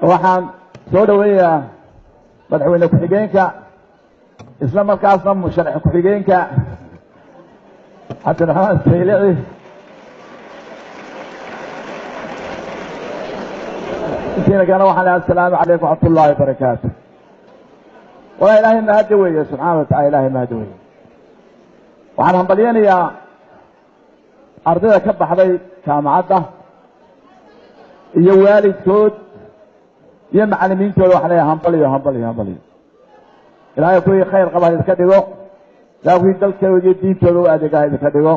waxaan soo dhaweeyaa madaxweyne ku-xigeenka isla markaasna musharax ku-xigeenka cabdiraxmaan saylici intiina kana waxaan leeyahay assalaamu calaykum waraxmatullaahi wabarakaatu. walaa ilaahay mahad weeye subxaana wa tacaala, ilaahay mahad weeye. waxaan hambalyanayaa ardayda ka baxday jaamacadda iyo waalidkood iyo macallimiintooda waxaan leeyahay hambaliyo hambaliyo hambaliyo. ilaahay kuwii khayr qaba idinka dhigo, ilaahay kuwii dalkooda iyo diintooda u adeega idinka dhigo,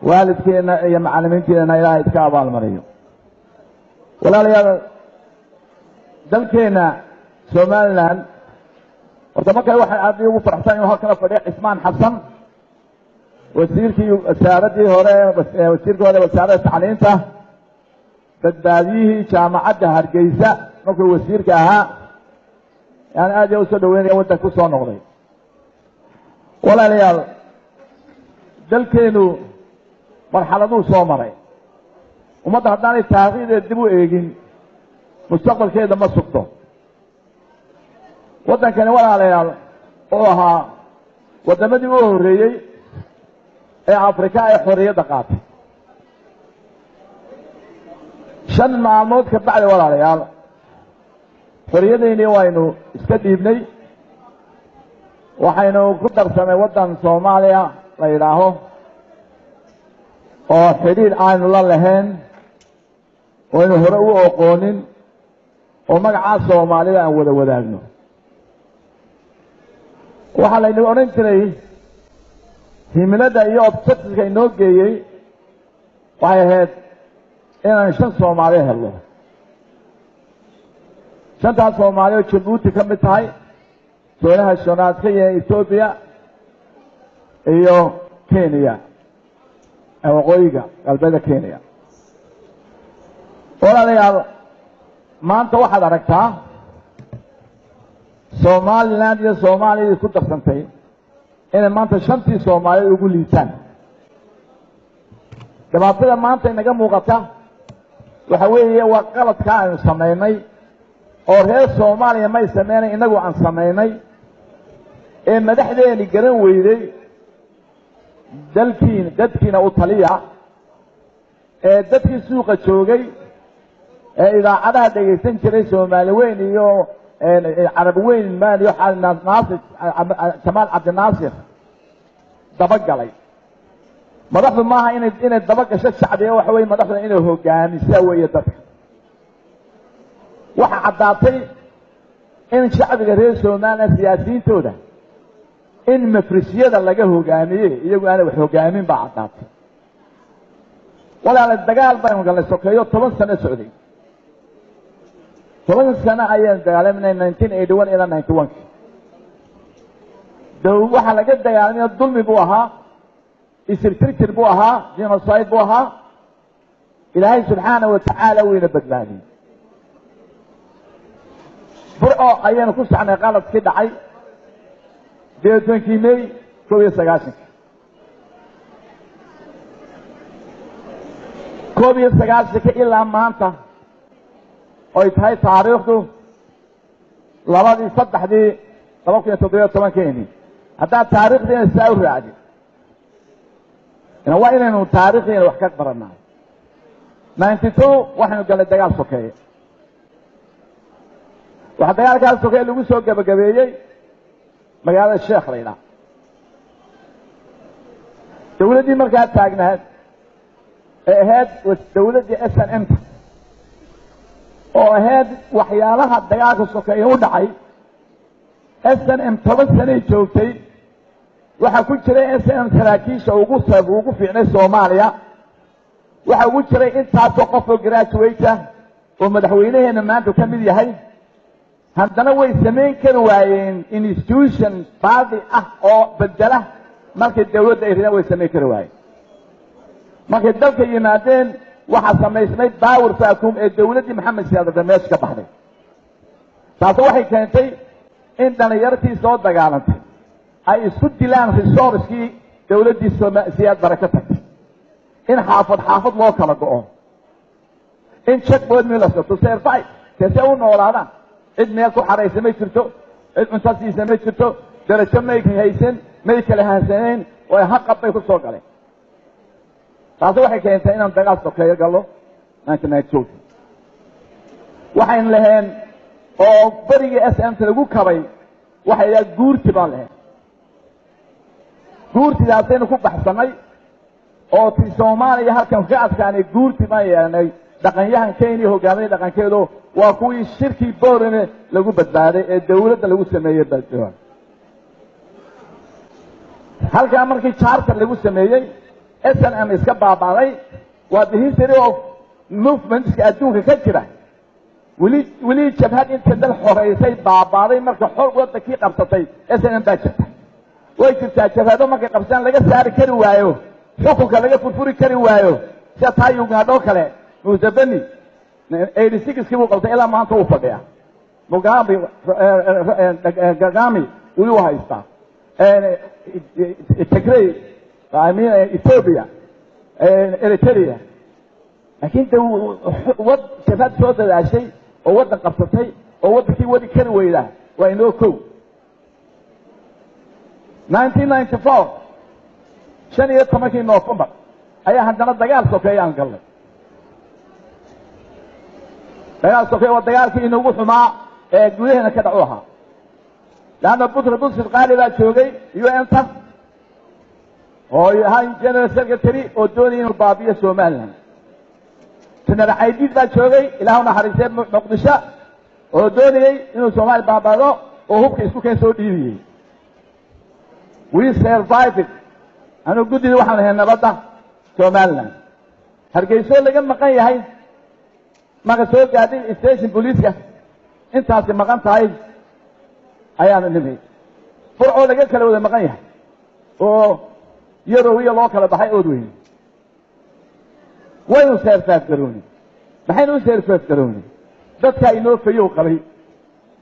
waalidkeena iyo macallimiinteena ilaahay idinka abaalmariyo. walaalayaal, dalkeena Somaliland horta markay waxay aad ugu faraxsan inuu halkan fadhiyo Cismaan Xasan, wasiirkii wasaaradii hore wasaaradda tacliinta, badbaadiyihii jaamacadda Hargeysa markuu wasiirka ahaa, yani aad u soo dhaweynaya waddanka ku soo noqday. walaalayaal, dalkeenu marxaladuu soo maray. ummadda haddaanay taariikhdeeda dib u eegin mustaqbalkeeda ma sugto. waddankani walaalayaal oo ahaa waddamadii u horreeyey ee Afrika ay xorriyadda qaatay. 5 maalmood ka bacdi walaalayaal xorriyaddeennii waynu iska dhiibnay, waxaynu ku darsanay waddan Soomaaliya la yidhaaho oo xidhiidh aanu la lahayn, oo aynu hore u aqoonin, oo magacaa Soomaalida aan wada wadaagno. waxaa laynu odhan jiray himilada iyo objectiveka inoo geeyey waxay ahayd inaan 5 Soomaali helno. 5taas Soomaali oo Jabuuti ka mid tahay, Soonaha Shanaadka iyo Ethiopia iyo Kenya, waqooyiga galbeedka Kenya. walaalayaal, maanta waxaad aragtaa Somaliland iyo Soomaaliya isku darsantay inay maanta 5tii Soomaali ugu liitaan. dhibaatada maanta inaga muuqata waxa weeye waa qaladka aynu samaynay oo reer Soomaaliya may sameynay, inagu aan samaynay, ee madaxdeeni garan weyday dadkiina u taliya, ee dadkii suuqa joogay, ee idaacadaha dhegaysan jiray Soomaali weyn iyo عرب وين ما يحال ناصر جمال عبد الناصر دبقلي مدخل maaha inay dabaqasho shacbiga waxa weey madaxda inay hogaamiso weeye dadka. waxa cadaatay in shacbiga reer Soomaaliya siyaasiyiintooda in mafrishiyada laga hogaamiyay iyagu aan wax hogaamin baa cadaatay. walaal dagaal baan galay sokeeyo 10 sano socday. 10 sano ayaan dagaalamnay 1981 ilaa 91. waxa laga dagaalamay dulmi buu ahaa, isirtirtir buu ahaa, genocide buu ahaa. ilaahay subxaanahu wa tacaala wayna badbaadiyay. burco ayaan ku saxnay qaladkii dhacay 20 May 1990. 1990 ilaa maanta oo ay tahay taariikhdu 2017 haddaa taariikhdeena saa u raacdi waa inaynu taariikhdeena wax ka barannahay. 92 waxaynu galnay dagaal sokeeye. waxaa dagaalkaas sokeeye lagu soo gabagabeeyey magaalada Sheekh la yidhaah. dowladdii markaa taagnayd ee ahayd dowladdii SNM oo ahayd waxyaalaha dagaalka sokeeye u dhacay. SNM 10 sano joogtay. waxa ku jiray SNM saraakiisha ugu fiicnay Soomaaliya. waxa ugu jiray intaas oo qof oo graduate ah oo madaxweynaheena maanta ka mid yahay. haddana way sameyn kari waayeen institution baadi ah oo bedela markay dawladda ay ridaan way sameyn kari waayeen. markay dalka yimaadeen waxa samaysmay baawar faakum ee dawladdii Maxamed Siyaad Barre ka baxday. taas waxay keentay in dhalinyartii soo dagaalantay ay isku dilaan resource-kii dawladdii Siyaad Barre ka tagtay. in xaafad loo kala go'o. in checkpoint meel la to survive تسوي نورانا عد ما يكون حريص ما يشرتو عد منتصي ما يشرتو درجة ما يكون هيسن ما يكون هاسنين ويحقق بيكون صوت عليه taasi waxay keentay inaan dagaal sokeeyo gallo 1992 waxaan lahayn oo barigii SM lagu kabay waxay yaa guurti baan lahayn guurtidaasaynu ku baxsanay oo tii Soomaaliya halkan ka adkaanay guurti baan yeelanay dhaqanyahan Kenya hogaamiyay dhaqankeedu waa kuwii shirkii boorane lagu badbaaday ee dawladda lagu sameeyay dalka halka markii charter lagu sameeyay SNM iska baabaday waa the history of movements ka adduunka ka jira wali jabhad inta dal xoreysay baabaday marka xor wadankii qabsatay SNM baa jirta way jirtaa jabhado markay qabsan laga saari kari waayo xukunka laga furfuri kari waayo sida taa Uganda kale Museveni 86 kii uu qabtay ilaa maanta uu fadhiya Mugabe Kagame uu haystaa Tigray Ethiopia Eritrea laakiin wad jabhad soo dadaashay oo wadan qabsatay oo wadankii wadi kari weyda waa inoo kow 1994 15 November ayaa haddana dagaal sokeeyaan galnay dagaal sokeeyo waa dagaalkii inoogu xumaa ee gudaheena ka dhaco ahaa laana Butrus qaali baa joogay UN-ta oo yahay general secretary oo doonay inuu baabiyo Soomaaliland General Aidid baa joogay ilaahuna xariisay Muqdisho oo doonay inuu Soomaali baabado oo hubka isku keen soo dhiibiyay we survived anu guddi waxaan lahayn nabadda Soomaaliland hargeyso laga maqan yahay maga soo gaadhay station police-ka intaas maqan tahay ayaan nimay furco laga kala wada maqan yahay oo يروي الله كلا بحي أودوين وين سيرفات كروني بحين سيرفات كروني بس كأنه في يوم قبل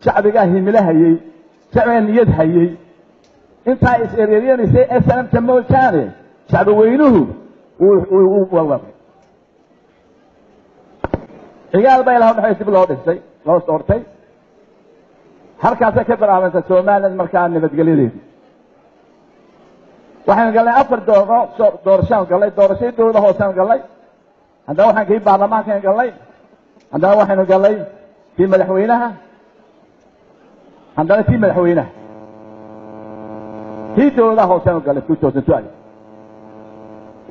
شعب جاهي ملهي شعب يدهي انت إسرائيليين يسي أسلم تمول ثاني شعب وينه والله رجال بيا لهم حيث بالله دستي لو صورتي حركة كبر عملت سومال المركان نبتقليلين waxaan galay afar doorasho galay doorashada dowladda hoose galay hadda waxaan ka baarlamaanka galay hadda waxaan galay tii madaxweynaha hadda tii madaxweynaha tii dowladda hoose galay 2012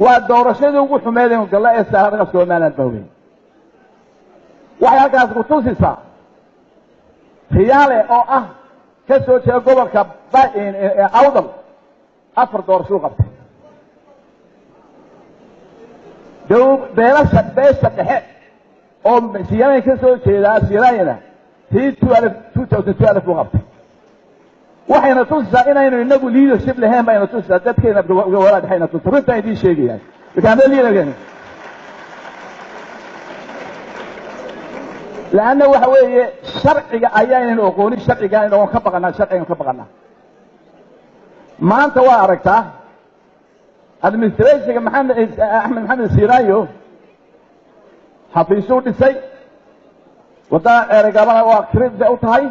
waa doorashada ugu xumeeyay galay ee saarada Soomaaliland bawey waxay halkaas ku tusaysaa khiyaale oo ah ka soo jeeda gobolka Awdal afar doorasho qabtay beelasha dhexe oo siyaasad ka soo jeeda Soomaaliya tii 2012 qabtay waxayna tusaysaa inaynu inagu leadership lahayn bayna tusaysaa dadkeena walaal dhexayna tusaysaa runta ay sheegayaan waxaan leeyahay laana waxa weeye sharciga ayaynu aqooni sharciga inuu ka baqanaa sharciga ka baqanaa maanta waa aragtaa administration Ahmed Maxamed Siraayo xafiisu dhisay wada eragabana waa kirib u tahay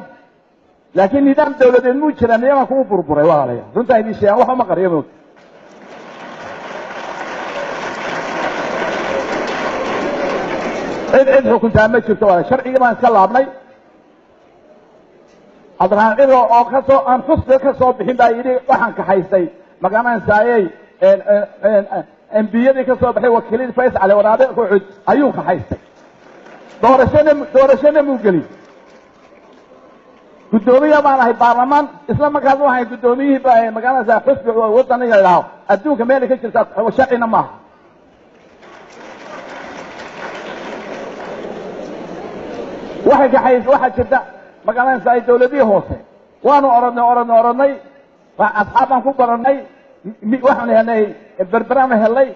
laakiin nidaam dawladeed muu jiraan nidaamka ku burburay walaalayaal runta ay sheegaan waxa ma qariyo cid xukunta ma jirto wala sharciga baan iska laabnay adraan ido oo ka soo aan xusbe ka soo bixin baa yiri waxaan ka haystay magamaan saayay MBA ka soo baxay wakiilada Faisal Ali Waraabe ku cud ayuu ka haystay doorashada muu gali gudoomiye baan ahay baarlamaan isla markaas waxay gudoomiyihii baa magaalada xusbe wadaniga ilaaho adduunka meel ka jirta sharcina ma waxa ka haystay waxa jirta magaalada saay dawladii hoose waanu oranay asxaaban ku baranay waxaan helnay barbaraan helnay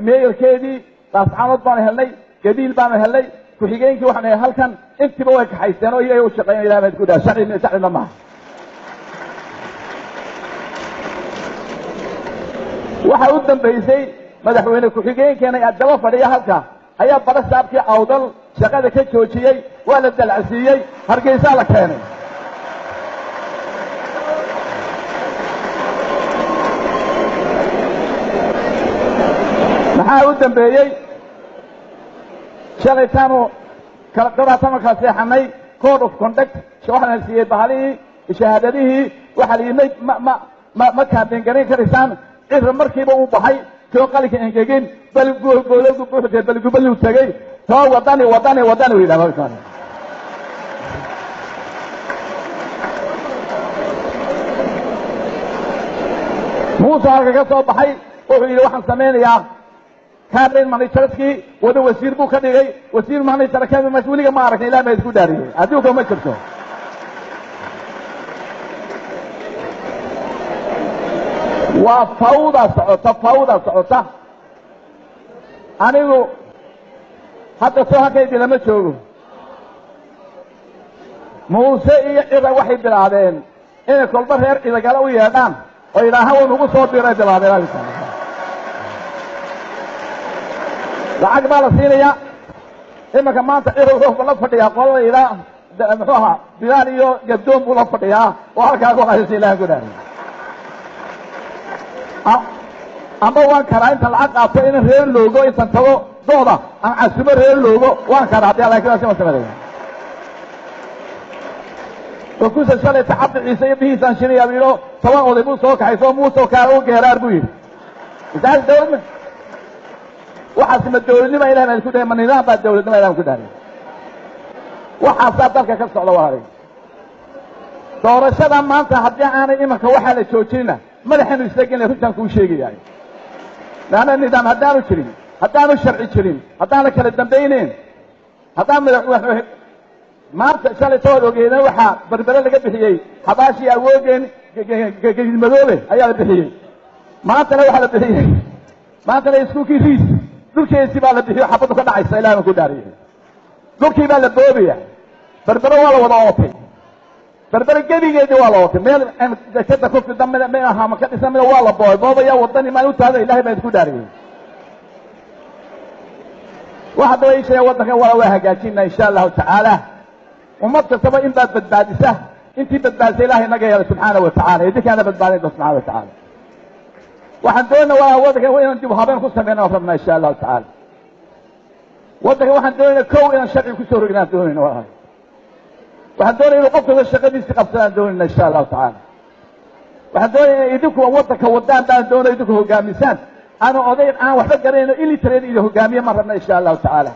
meeyalkeedii taascaanood baan helnay gabiil baan helnay ku xigeenkii waxaan halkan intiba way ka haysteen oo iyagu shaqeynayaan ilaahay ku daa sharcina ma waxa u dambeysay madaxweyne ku xigeenkeena daba fadhiya halka ayaa barasaabkii Awdal shaqada ka joojiyey waa la dalacsiiyey hargeysaa la keenay maxaa u dambeeyey shalaytaanu kala seexanay code of conduct waxaan siiyey bahalihii shahaadadihii waxaa la yimid ma kaambeyn garayn karaysaan cira markiiba uu baxay soo qalinka engegin bal goolowgu buuxdee balgubaduu tegey soo wadani u yidhahda muuse halka ka soo baxay wuxuu yidhi waxaan samaynayaa cabinet managerskii wada wasiir buu ka dhigay wasiir manager cabinet weliga ma aragna ilaa ma isku dhaariyey adduunka ma jirto waa fawda socota anigu hadda soo halkaydii lama joogo muuse iyo cira waxay bilaabeen inay kolba reer idagale u yeedhaan oo yidhaahaan wan ugu soo diray bilaabeen lacag baa la siinayaa imanka maanta cira wuxuu la fadhiyaa qolada ilaa muxuu ahaa bilaal iyo gabdoon buu la fadhiyaa oo halkaa ku haysa ilahan ku dhaariy ama waan karaa inta lacag qaato in reer loogo intan tago dooda aan casumo reer loogo waan karaa haddii laakiin ma sameeyo وكوسا شالي تعبد عيسى به سانشري يبيلو سواء وذبو سوك حيثو موسى وكارو جيرار بوي إذا الدولة وحاسم الدولة ما إلها نلكو دائما نظام بعد الدولة ما إلها نلكو دائما وحاسب ذلك كسر الله عليه دور الشدى ما أنت حدي أنا إما كوحة لتشوتشينا ما لحن يستقين لفتن كل شيء يعني لأن النظام هدانو شرين هدانو الشرعي شرين هدانو كلا الدنبينين هدانو maanta shalay tood ogeena waxa barbara laga bixiyay xabaashi awoogeen madoobe ayaa la bixiyay maanta waxa la bixiyay maanta iskuulkii riis dhulkeedii baa la bixiyay xabadu ka dhacaysa ilaahay ku dhaariyay dhulkii baa la boobaya barbara waa la wada ootay barbara gebigeedii waa la ootay meel dekada ku fidan meel aha ma ka dhisan meel waa la boobaya wadani ma u taada ilaahay baa isku dhaariyay waxa daway shay wadanka waa hagaajinaa insha Allah ta'ala ومرت سبا إن بعد بدبادسة أنت بدبادسة إلهي نجا سبحانه وتعالى إذا أنا بدبادين سبحانه وتعالى وحندونا ووضك وين أنت وهابين خصنا بينا وفرنا إن شاء الله تعالى وضك وحندونا كو إن الشرع كسور جنات دوننا وراي وحندونا إلى قبضة الشقة دي استقبلنا دوننا إن شاء الله تعالى وحندونا يدك ووضك ودان دان دونا يدك هو جامسان أنا أضيع أنا وحدة قرينا إلي تريد إذا هو جامية مرنا إن شاء الله تعالى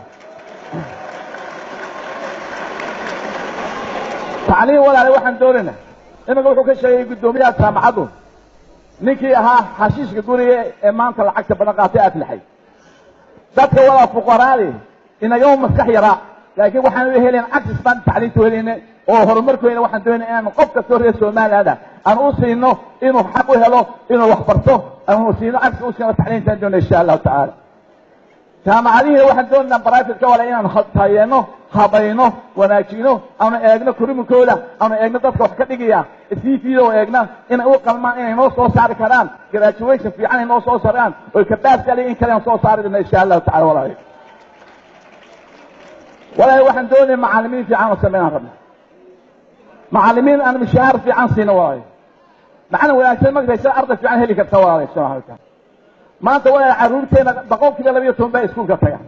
تعليم ولا waxaan doonayna inaga wuxuu ka sheegay gudoomiyaha jaamacadu ninkii ahaa xashiishka guriga ee maanta lacagta badan qaatay aflaxay dadka wala fuqaraadi inaga maskax yara laakiin waxaan u heleen access baan tacliinta weelina oo horumarkooda waxaan doonayna in qof kasta reer Soomaaliya aan u siino inuu xaq u helo inuu wax barto aan u siino access u siino tacliinta doonayna insha Allah ta'ala jaamacadihi waxaan doonayna private wala inaan taayeno habayno wanaajino ama eegno kurinkooda ama eegno dadka wax ka dhigaya CV-da oo eegna in uu qalmaan inay noo soo saari karaan graduation fiican noo soo saaraan oo capacity in kale soo saarayna insha Allah ta'ala walaahi waxaan doonay macallimiin fiican oo sameeyaan rabna macallimiin aan mishaar fiican siino walaahi macna wanaagsan magdaysa arday fiican heli karta walaahi subhanahu wa ta'ala maanta waa caruurteena boqolkiiba 12 baa iskuulka tagaan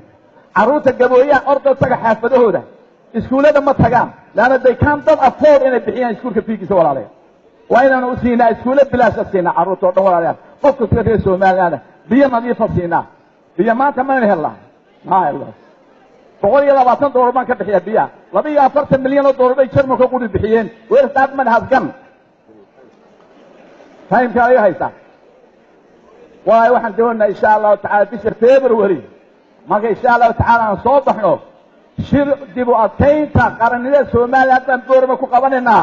caruurta gabooyaha ordo taga xaafadahooda iskuulada ma tagaan laana they can't afford inay bixiyaan iskuulka fiigiisa walaalay waa inaan u siinaa iskuulada bilaash siinaa caruurta oo dhan walaalay qofka sida reer Soomaaliya biyo nadiif siinaa biyo maanta ma helnaa ma helnaa $120 baan ka bixiyaa biyo $240 milyan bay Jarmalka ku bixiyeen way staad man hasgan time ka ay haysta waxaan doonaa insha Allah ta'ala bisha February marka insha Allah ta'ala aan soo baxno shir dib u adkeynta qaranida Soomaaliya aan doorma ku qabanayna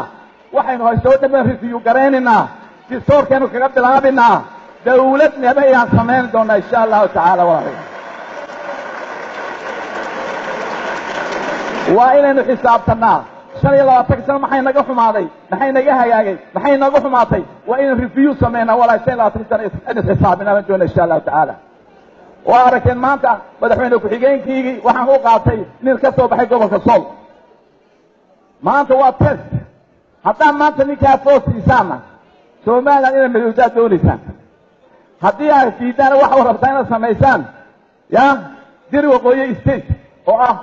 waxaynu haysto dhammaan review gareynayna distoorkeenu kaga bilaabina dawladna ayaan sameyn doonaa insha Allah ta'ala waa inaynu xisaabtanaa 25 sano maxay naga xumaaday maxay naga hagaagay maxay naga xumaatay waa in review sameeyna walaa 25 sano xisaabina doonaa insha Allah ta'ala waa aragteen maanta madaxweyne ku-xigeenkiigii waxaan u qaatay nin ka soo baxay gobolka sool maanta waa test haddaan maanta ninkaa foos siisaanna somaliland inay madowdaad doonaysaan haddii aad diidaan waxa rabtaa inaad samaysaan ya diri waqooyi state oo ah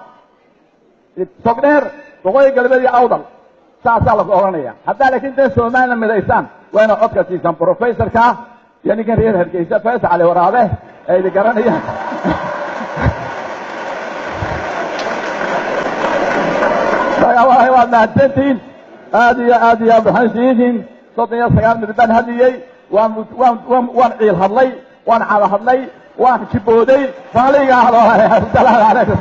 sogdheer waqooyi galbeed iyo awdal saasaa laku odhanaya haddaa laakiin dee somaliland midaysaan waa inaad codka siisaan professorka iyo ninkan reer hargeysa faysal cali waraabe ay idi garanayaan waad mahadsantihiin aad iyo aad waxaan siihiin 39 minut baan hadiyey waan ciil hadlay waan cala hadlay waan jibooday faaliga ahlo salaam alaykum